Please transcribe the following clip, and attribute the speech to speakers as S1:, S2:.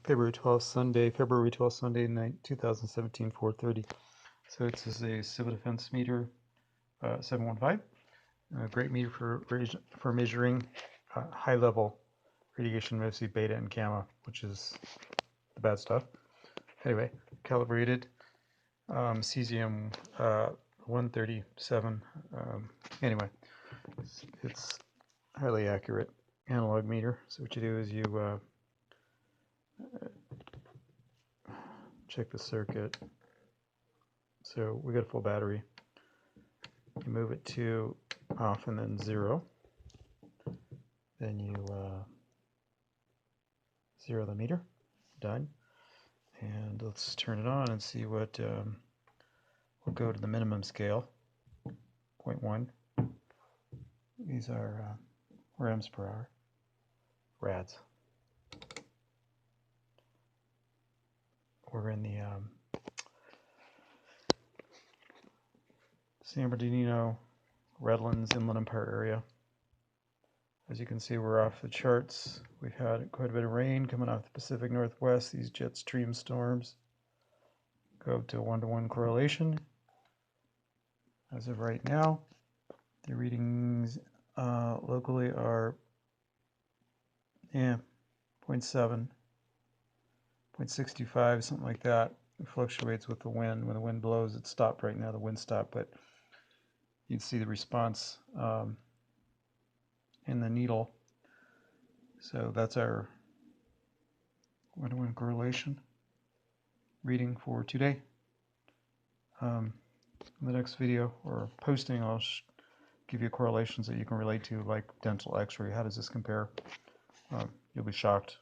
S1: February 12th, Sunday, 2017, 4:30. So this is a civil defense meter, 715. A great meter for measuring high-level radiation, mostly beta and gamma, which is the bad stuff. Anyway, calibrated, Cesium 137. Anyway, it's highly accurate analog meter. So what you do is you check the circuit. So we got a full battery. You move it to off and then 0. Then you 0 the meter. Done. And let's turn it on and see what we'll go to the minimum scale, 0.1. These are rems per hour, rads. We're in the San Bernardino, Redlands, Inland Empire area. As you can see, we're off the charts. We've had quite a bit of rain coming off the Pacific Northwest. These jet stream storms go up to 1-to-1 correlation. As of right now, the readings locally are 0.7, 0.65, something like that. It fluctuates with the wind. When the wind blows, it stopped right now. The wind stopped, but you can see the response in the needle. So that's our 1-to-1 correlation reading for today. In the next video or posting, I'll give you correlations that you can relate to, like dental x-ray. How does this compare? You'll be shocked.